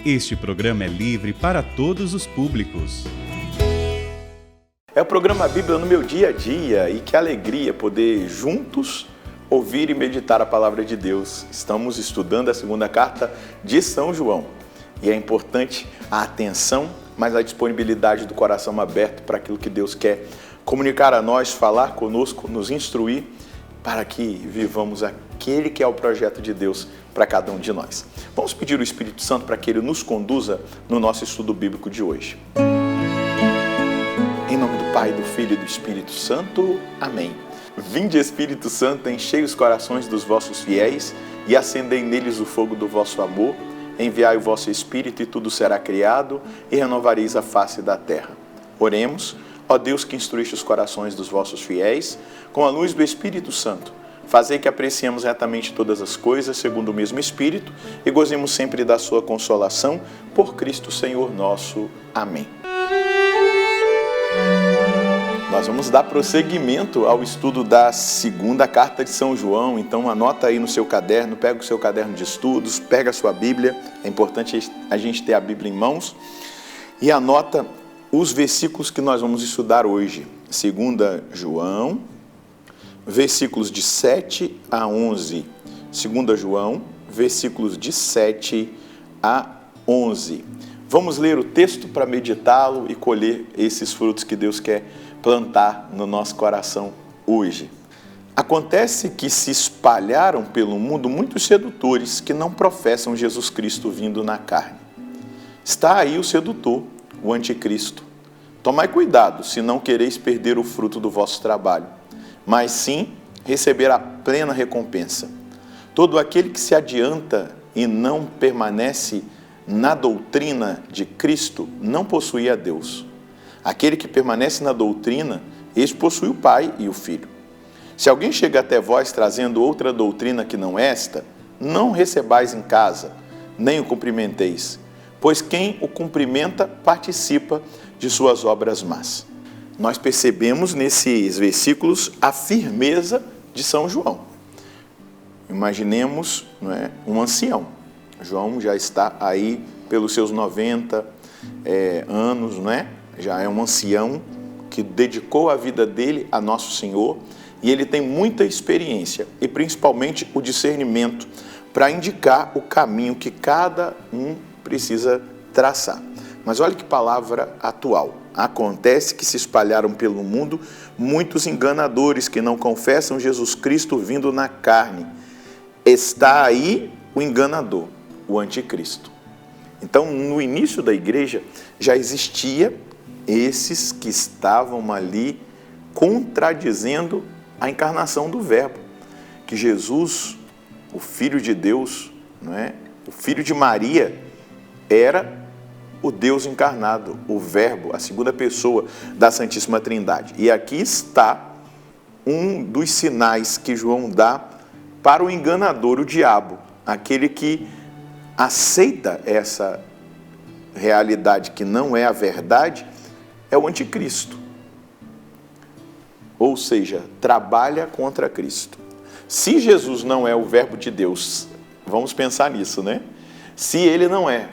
Este programa é livre para todos os públicos. É o programa Bíblia no meu dia a dia e que alegria poder juntos ouvir e meditar a palavra de Deus. Estamos estudando a segunda carta de São João e é importante a atenção, mas a disponibilidade do coração aberto para aquilo que Deus quer comunicar a nós, falar conosco, nos instruir para que vivamos aquele que é o projeto de Deus para cada um de nós. Vamos pedir o Espírito Santo para que Ele nos conduza no nosso estudo bíblico de hoje. Em nome do Pai, do Filho e do Espírito Santo. Amém. Vinde, Espírito Santo, enchei os corações dos vossos fiéis e acendei neles o fogo do vosso amor. Enviai o vosso Espírito e tudo será criado e renovareis a face da terra. Oremos, ó Deus que instruíste os corações dos vossos fiéis, com a luz do Espírito Santo, fazei que apreciemos retamente todas as coisas segundo o mesmo Espírito e gozemos sempre da sua consolação por Cristo Senhor nosso. Amém. Nós vamos dar prosseguimento ao estudo da segunda carta de São João, então anota aí no seu caderno, pega o seu caderno de estudos, pega a sua Bíblia, é importante a gente ter a Bíblia em mãos, e anota os versículos que nós vamos estudar hoje. 2 João, versículos de 7 a 11. 2 João, versículos de 7 a 11. Vamos ler o texto para meditá-lo e colher esses frutos que Deus quer plantar no nosso coração hoje. Acontece que se espalharam pelo mundo muitos sedutores que não professam Jesus Cristo vindo na carne. Está aí o sedutor, o anticristo. Tomai cuidado, se não quereis perder o fruto do vosso trabalho, mas sim receber a plena recompensa. Todo aquele que se adianta e não permanece na doutrina de Cristo não possui a Deus. Aquele que permanece na doutrina, este possui o Pai e o Filho. Se alguém chega até vós trazendo outra doutrina que não esta, não recebais em casa, nem o cumprimenteis, pois quem o cumprimenta participa de suas obras más. Nós percebemos nesses versículos a firmeza de São João. Imaginemos, não é, um ancião. João já está aí pelos seus 90 anos, não é? Já é um ancião que dedicou a vida dele a Nosso Senhor e ele tem muita experiência e principalmente o discernimento para indicar o caminho que cada um precisa traçar. Mas olha que palavra atual. Acontece que se espalharam pelo mundo muitos enganadores que não confessam Jesus Cristo vindo na carne. Está aí o enganador, o anticristo. Então, no início da igreja, já existia esses que estavam ali contradizendo a encarnação do Verbo. Que Jesus, o Filho de Deus, não é? O Filho de Maria, era o Deus encarnado, o Verbo, a segunda pessoa da Santíssima Trindade. E aqui está um dos sinais que João dá para o enganador, o diabo, aquele que aceita essa realidade que não é a verdade, é o anticristo. Ou seja, trabalha contra Cristo. Se Jesus não é o Verbo de Deus, vamos pensar nisso, né? Se ele não é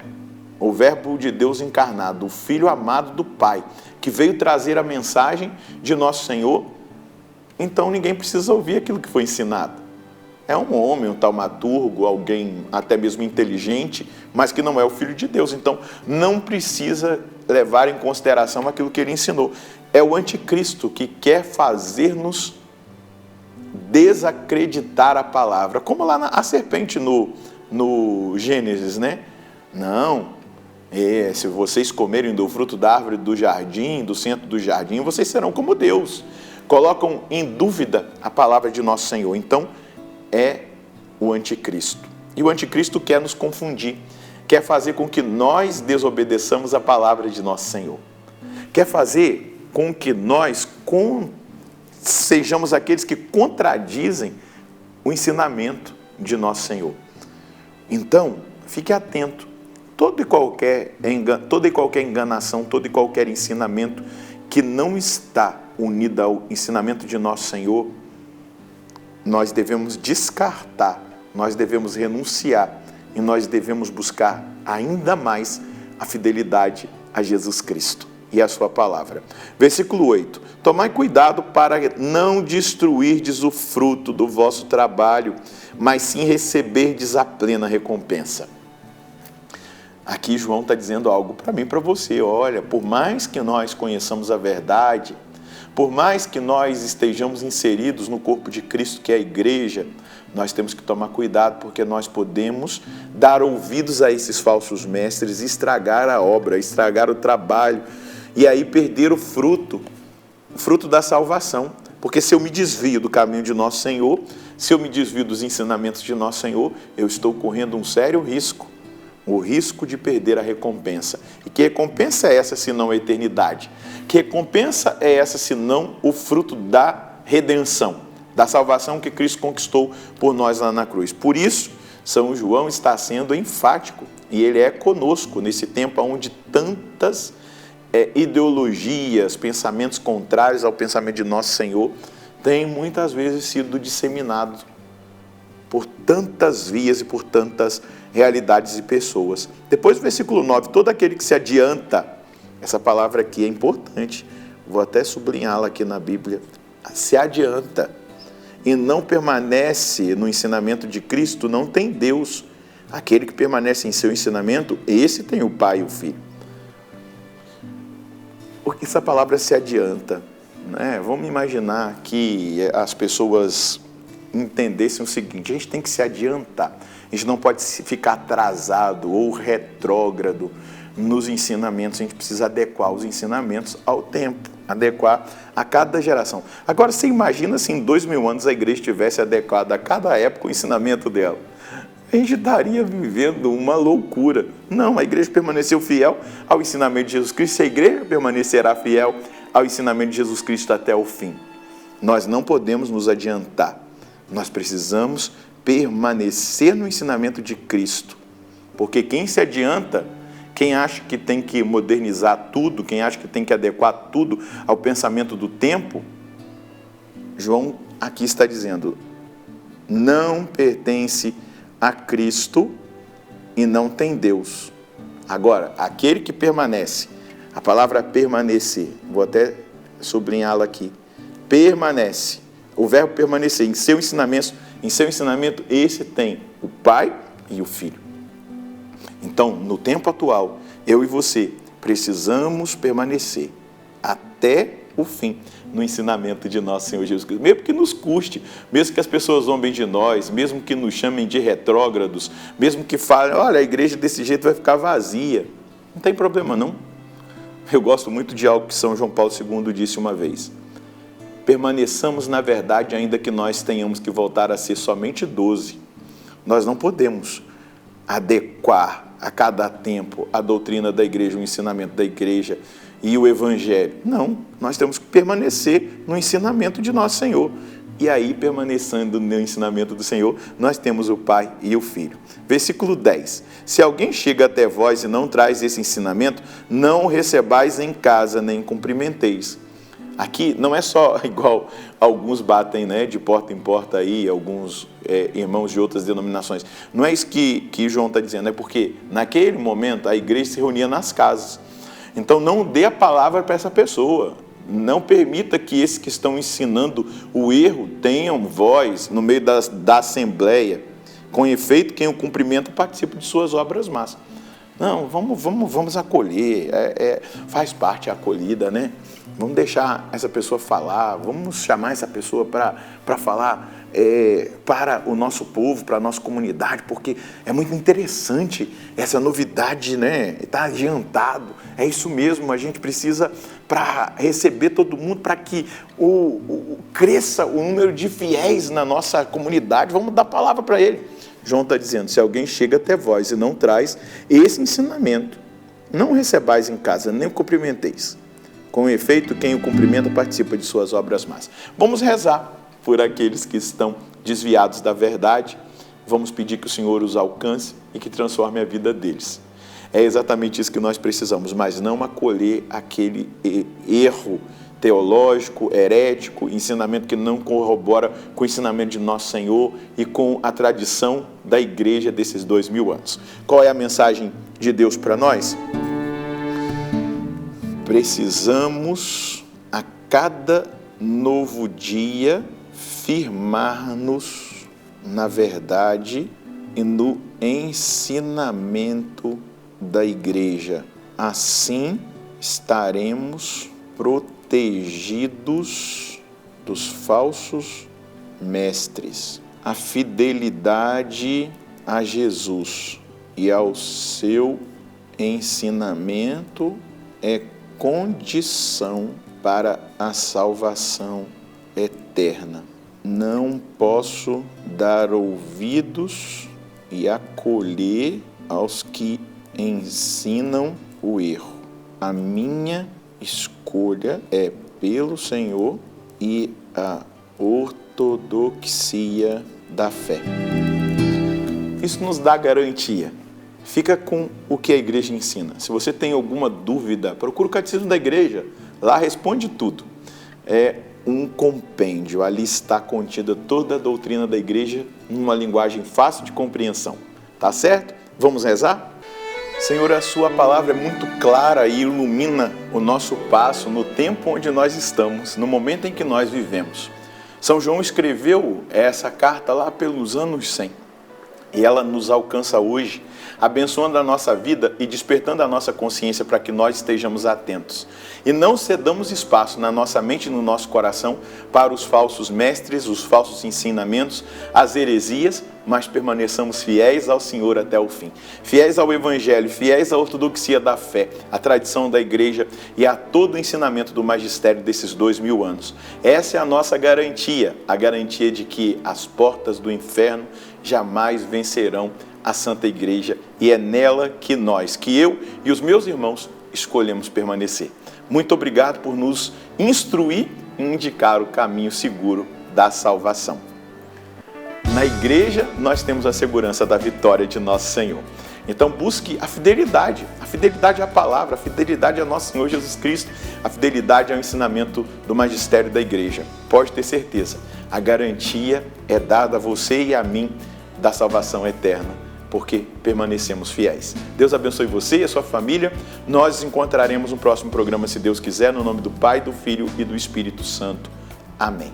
o Verbo de Deus encarnado, o Filho amado do Pai, que veio trazer a mensagem de Nosso Senhor, então ninguém precisa ouvir aquilo que foi ensinado. É um homem, um taumaturgo, alguém até mesmo inteligente, mas que não é o Filho de Deus. Então, não precisa levar em consideração aquilo que ele ensinou. É o anticristo que quer fazer-nos desacreditar a palavra. Como lá a serpente no Gênesis, né? Não. Se vocês comerem do fruto da árvore do jardim, do centro do jardim, vocês serão como Deus. Colocam em dúvida a palavra de Nosso Senhor. Então, é o anticristo. E o anticristo quer nos confundir, quer fazer com que nós desobedeçamos a palavra de Nosso Senhor. Quer fazer com que nós sejamos aqueles que contradizem o ensinamento de Nosso Senhor. Então, fique atento. Toda e qualquer enganação, todo e qualquer ensinamento que não está unido ao ensinamento de Nosso Senhor nós devemos descartar, nós devemos renunciar e nós devemos buscar ainda mais a fidelidade a Jesus Cristo e a sua palavra. Versículo 8. Tomai cuidado para não destruirdes o fruto do vosso trabalho, mas sim receberdes a plena recompensa. Aqui João está dizendo algo para mim e para você. Olha, por mais que nós conheçamos a verdade, por mais que nós estejamos inseridos no corpo de Cristo, que é a igreja, nós temos que tomar cuidado, porque nós podemos dar ouvidos a esses falsos mestres, estragar a obra, estragar o trabalho, e aí perder o fruto da salvação. Porque se eu me desvio do caminho de nosso Senhor, se eu me desvio dos ensinamentos de nosso Senhor, eu estou correndo um sério risco, o risco de perder a recompensa. E que recompensa é essa, senão a eternidade? Que recompensa é essa, senão o fruto da redenção, da salvação que Cristo conquistou por nós lá na cruz? Por isso, São João está sendo enfático, e ele é conosco nesse tempo onde tantas ideologias, pensamentos contrários ao pensamento de nosso Senhor têm muitas vezes sido disseminados por tantas vias e por tantas realidades e pessoas. Depois do versículo 9, todo aquele que se adianta, essa palavra aqui é importante, vou até sublinhá-la aqui na Bíblia, se adianta e não permanece no ensinamento de Cristo, não tem Deus. Aquele que permanece em seu ensinamento, esse tem o Pai e o Filho. Porque essa palavra se adianta, né? Vamos imaginar que as pessoas entendessem o seguinte: a gente tem que se adiantar, a gente não pode ficar atrasado ou retrógrado nos ensinamentos, a gente precisa adequar os ensinamentos ao tempo, adequar a cada geração. Agora, você imagina se em 2000 anos a igreja tivesse adequado a cada época o ensinamento dela? A gente estaria vivendo uma loucura. Não, a igreja permaneceu fiel ao ensinamento de Jesus Cristo, a igreja permanecerá fiel ao ensinamento de Jesus Cristo até o fim. Nós não podemos nos adiantar, nós precisamos permanecer no ensinamento de Cristo, porque quem se adianta, quem acha que tem que modernizar tudo, quem acha que tem que adequar tudo ao pensamento do tempo, João aqui está dizendo, não pertence a Cristo e não tem Deus. Agora, aquele que permanece, a palavra permanecer, vou até sublinhá-la aqui, permanece, o verbo permanecer em seu ensinamento, esse tem o Pai e o Filho. Então, no tempo atual, eu e você precisamos permanecer até o fim no ensinamento de nosso Senhor Jesus Cristo, mesmo que nos custe, mesmo que as pessoas zombem de nós, mesmo que nos chamem de retrógrados, mesmo que falem, olha, a igreja desse jeito vai ficar vazia. Não tem problema não. Eu gosto muito de algo que São João Paulo II disse uma vez: permaneçamos na verdade, ainda que nós tenhamos que voltar a ser somente 12. Nós não podemos adequar a cada tempo a doutrina da igreja, o ensinamento da igreja e o evangelho. Não, nós temos que permanecer no ensinamento de nosso Senhor. E aí, permanecendo no ensinamento do Senhor, nós temos o Pai e o Filho. Versículo 10. Se alguém chega até vós e não traz esse ensinamento, não o recebais em casa, nem cumprimenteis. Aqui não é só igual alguns batem, né, de porta em porta aí, alguns irmãos de outras denominações. Não é isso que João está dizendo, é porque naquele momento a igreja se reunia nas casas. Então não dê a palavra para essa pessoa, não permita que esses que estão ensinando o erro tenham voz no meio da assembleia. Com efeito, quem o cumprimenta participa de suas obras más. Não, vamos acolher, faz parte a acolhida, né? Vamos deixar essa pessoa falar, vamos chamar essa pessoa para falar para o nosso povo, para a nossa comunidade, porque é muito interessante essa novidade, né? Está adiantado, é isso mesmo, a gente precisa para receber todo mundo, para que cresça o número de fiéis na nossa comunidade, vamos dar palavra para ele. João está dizendo, se alguém chega até vós e não traz esse ensinamento, não recebais em casa, nem o cumprimenteis. Com efeito, quem o cumprimenta participa de suas obras más. Vamos rezar por aqueles que estão desviados da verdade. Vamos pedir que o Senhor os alcance e que transforme a vida deles. É exatamente isso que nós precisamos, mas não acolher aquele erro teológico, herético, ensinamento que não corrobora com o ensinamento de nosso Senhor e com a tradição da igreja desses 2000 anos. Qual é a mensagem de Deus para nós? Precisamos, a cada novo dia, firmar-nos na verdade e no ensinamento da igreja. Assim estaremos protegidos dos falsos mestres. A fidelidade a Jesus e ao seu ensinamento é condição para a salvação eterna. Não posso dar ouvidos e acolher aos que ensinam o erro. A minha escolha é pelo Senhor e a ortodoxia da fé. Isso nos dá garantia. Fica com o que a igreja ensina. Se você tem alguma dúvida, procura o catecismo da igreja. Lá responde tudo. É um compêndio. Ali está contida toda a doutrina da igreja numa linguagem fácil de compreensão. Tá certo? Vamos rezar? Senhor, a sua palavra é muito clara e ilumina o nosso passo no tempo onde nós estamos, no momento em que nós vivemos. São João escreveu essa carta lá pelos anos 100 e ela nos alcança hoje, abençoando a nossa vida e despertando a nossa consciência para que nós estejamos atentos. E não cedamos espaço na nossa mente e no nosso coração para os falsos mestres, os falsos ensinamentos, as heresias, mas permaneçamos fiéis ao Senhor até o fim. Fiéis ao Evangelho, fiéis à ortodoxia da fé, à tradição da igreja e a todo o ensinamento do magistério desses 2000 anos. Essa é a nossa garantia, a garantia de que as portas do inferno jamais vencerão a Santa Igreja, e é nela que eu e os meus irmãos escolhemos permanecer. Muito obrigado por nos instruir e indicar o caminho seguro da salvação. Na igreja, nós temos a segurança da vitória de nosso Senhor. Então busque a fidelidade à palavra, a fidelidade a nosso Senhor Jesus Cristo, a fidelidade ao ensinamento do magistério da igreja. Pode ter certeza, a garantia é dada a você e a mim da salvação eterna, porque permanecemos fiéis. Deus abençoe você e a sua família. Nós nos encontraremos no próximo programa, se Deus quiser, no nome do Pai, do Filho e do Espírito Santo. Amém.